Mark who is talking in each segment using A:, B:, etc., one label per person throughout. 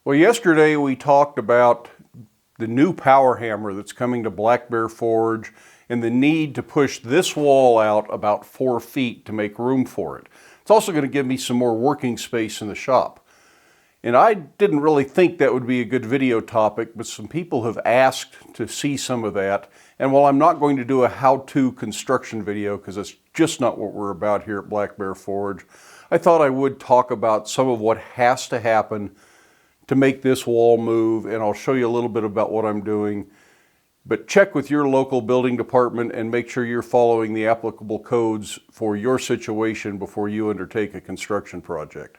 A: Well, yesterday we talked about the new power hammer that's coming to Black Bear Forge and the need to push this wall out about 4 feet to make room for it. It's also going to give me some more working space in the shop. And I didn't really think that would be a good video topic, but some people have asked to see some of that. And while I'm not going to do a how-to construction video, because it's just not what we're about here at Black Bear Forge, I thought I would talk about some of what has to happen to make this wall move, and I'll show you a little bit about what I'm doing. But check with your local building department and make sure you're following the applicable codes for your situation before you undertake a construction project.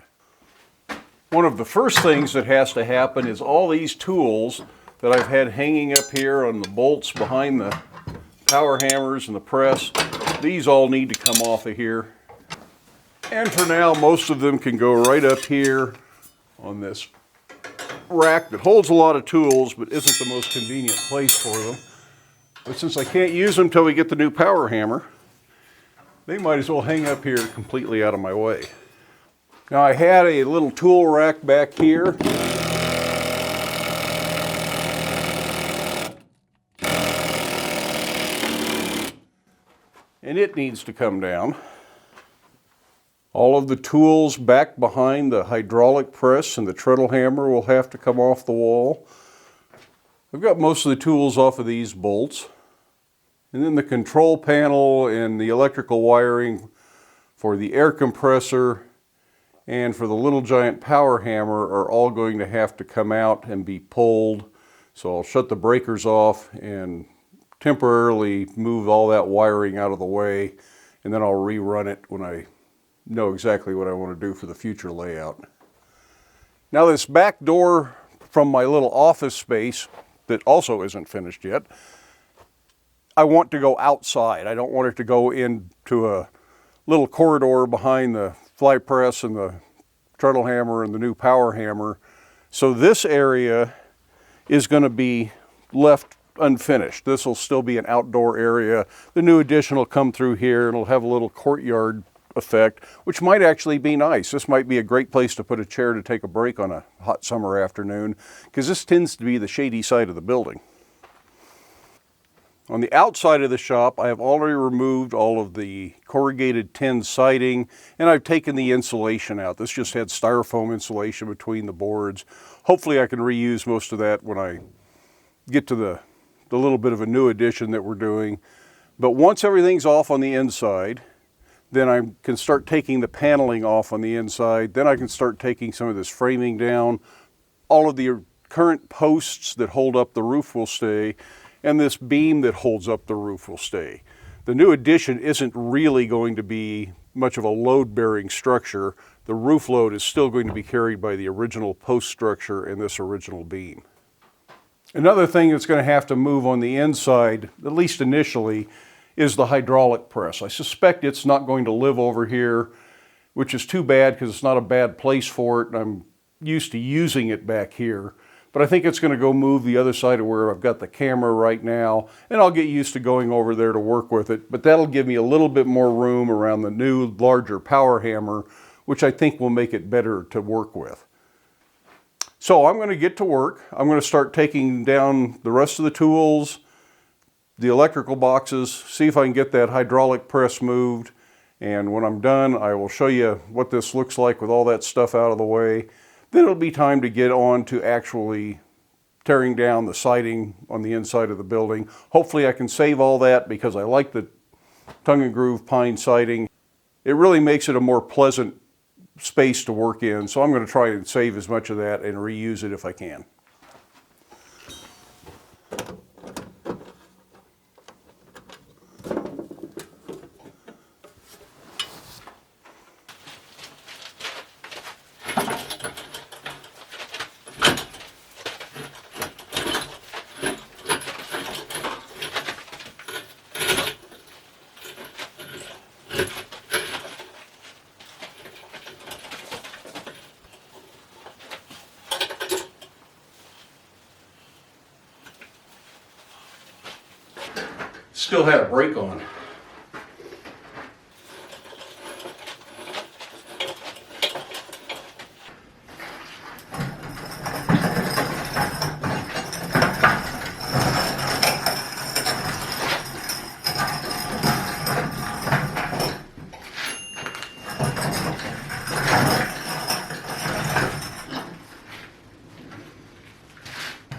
A: One of the first things that has to happen is all these tools that I've had hanging up here on the bolts behind the power hammers and the press, these all need to come off of here. And for now, most of them can go right up here on this rack that holds a lot of tools but isn't the most convenient place for them. But since I can't use them until we get the new power hammer, they might as well hang up here completely out of my way. Now I had a little tool rack back here. And it needs to come down. All of the tools back behind the hydraulic press and the treadle hammer will have to come off the wall. I've got most of the tools off of these bolts. And then the control panel and the electrical wiring for the air compressor and for the little giant power hammer are all going to have to come out and be pulled. So I'll shut the breakers off and temporarily move all that wiring out of the way, and then I'll rerun it when I know exactly what I want to do for the future layout. Now this back door from my little office space that also isn't finished yet, I want to go outside. I don't want it to go into a little corridor behind the fly press and the treadle hammer and the new power hammer. So this area is going to be left unfinished. This will still be an outdoor area. The new addition will come through here and it'll have a little courtyard effect, which might actually be nice. This might be a great place to put a chair to take a break on a hot summer afternoon, because this tends to be the shady side of the building. On the outside of the shop, I have already removed all of the corrugated tin siding, and I've taken the insulation out. This just had styrofoam insulation between the boards. Hopefully I can reuse most of that when I get to the little bit of a new addition that we're doing. But once everything's off on the inside, then I can start taking the paneling off on the inside. Then I can start taking some of this framing down. All of the current posts that hold up the roof will stay, and this beam that holds up the roof will stay. The new addition isn't really going to be much of a load-bearing structure. The roof load is still going to be carried by the original post structure and this original beam. Another thing that's going to have to move on the inside, at least initially, is the hydraulic press. I suspect it's not going to live over here, which is too bad because it's not a bad place for it, and I'm used to using it back here. But I think it's going to go move the other side of where I've got the camera right now, and I'll get used to going over there to work with it. But that'll give me a little bit more room around the new, larger power hammer, which I think will make it better to work with. So I'm going to get to work. I'm going to start taking down the rest of the tools, the electrical boxes, see if I can get that hydraulic press moved. And when I'm done, I will show you what this looks like with all that stuff out of the way. Then it'll be time to get on to actually tearing down the siding on the inside of the building. Hopefully I can save all that because I like the tongue and groove pine siding. It really makes it a more pleasant space to work in. So I'm going to try and save as much of that and reuse it if I can. Still had a brake on.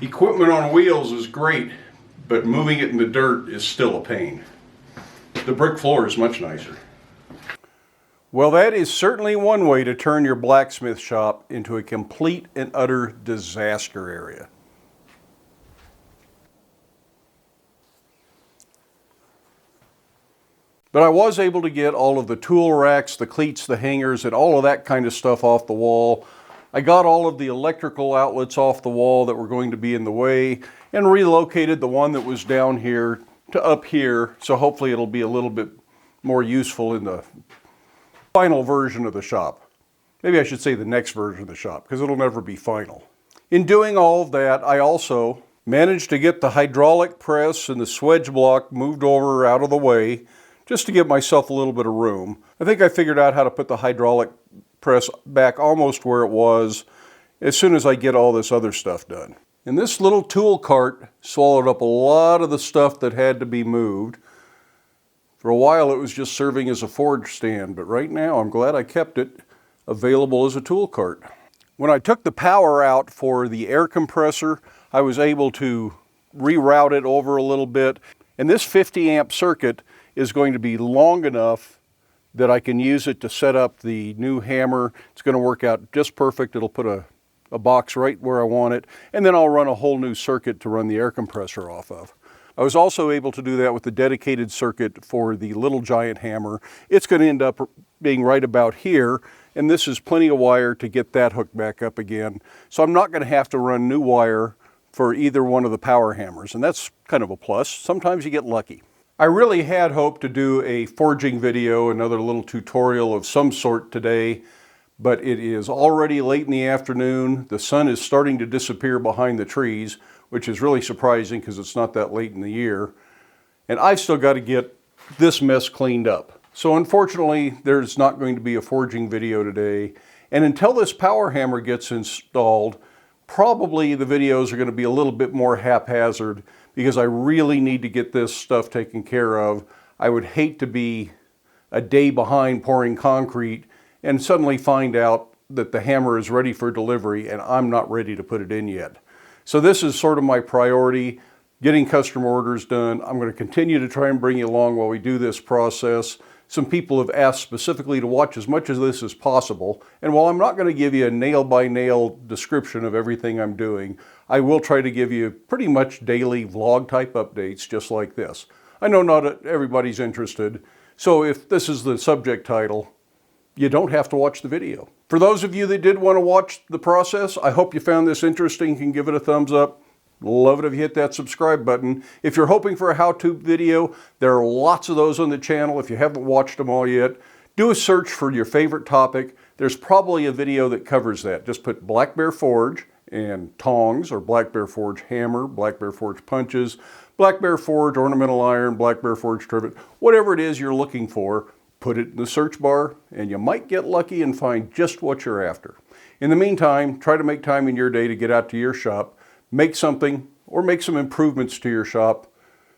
A: Equipment on wheels is great, but moving it in the dirt is still a pain. The brick floor is much nicer. Well, that is certainly one way to turn your blacksmith shop into a complete and utter disaster area. But I was able to get all of the tool racks, the cleats, the hangers, and all of that kind of stuff off the wall. I got all of the electrical outlets off the wall that were going to be in the way and relocated the one that was down here to up here, so hopefully it'll be a little bit more useful in the final version of the shop. Maybe I should say the next version of the shop, because it'll never be final. In doing all of that, I also managed to get the hydraulic press and the swedge block moved over out of the way, just to give myself a little bit of room. I think I figured out how to put the hydraulic press back almost where it was as soon as I get all this other stuff done. And this little tool cart swallowed up a lot of the stuff that had to be moved. For a while it was just serving as a forge stand, but right now I'm glad I kept it available as a tool cart. When I took the power out for the air compressor, I was able to reroute it over a little bit. And this 50 amp circuit is going to be long enough that I can use it to set up the new hammer. It's going to work out just perfect. It'll put a box right where I want it, and then I'll run a whole new circuit to run the air compressor off of. I was also able to do that with the dedicated circuit for the little giant hammer. It's going to end up being right about here, and this is plenty of wire to get that hooked back up again. So I'm not going to have to run new wire for either one of the power hammers, and that's kind of a plus. Sometimes you get lucky. I really had hoped to do a forging video, another little tutorial of some sort today, but it is already late in the afternoon. The sun is starting to disappear behind the trees, which is really surprising because it's not that late in the year. And I've still got to get this mess cleaned up. So unfortunately, there's not going to be a forging video today. And until this power hammer gets installed, probably the videos are going to be a little bit more haphazard because I really need to get this stuff taken care of. I would hate to be a day behind pouring concrete and suddenly find out that the hammer is ready for delivery and I'm not ready to put it in yet. So this is sort of my priority, getting customer orders done. I'm going to continue to try and bring you along while we do this process. Some people have asked specifically to watch as much of this as possible. And while I'm not going to give you a nail-by-nail description of everything I'm doing, I will try to give you pretty much daily vlog-type updates just like this. I know not everybody's interested, so if this is the subject title, you don't have to watch the video. For those of you that did want to watch the process, I hope you found this interesting. You can give it a thumbs up. Love it if you hit that subscribe button. If you're hoping for a how-to video, there are lots of those on the channel. If you haven't watched them all yet, do a search for your favorite topic. There's probably a video that covers that. Just put Black Bear Forge and tongs, or Black Bear Forge hammer, Black Bear Forge punches, Black Bear Forge ornamental iron, Black Bear Forge trivet, whatever it is you're looking for, put it in the search bar and you might get lucky and find just what you're after. In the meantime, try to make time in your day to get out to your shop, make something or make some improvements to your shop,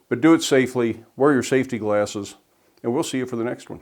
A: but do it safely, wear your safety glasses, and we'll see you for the next one.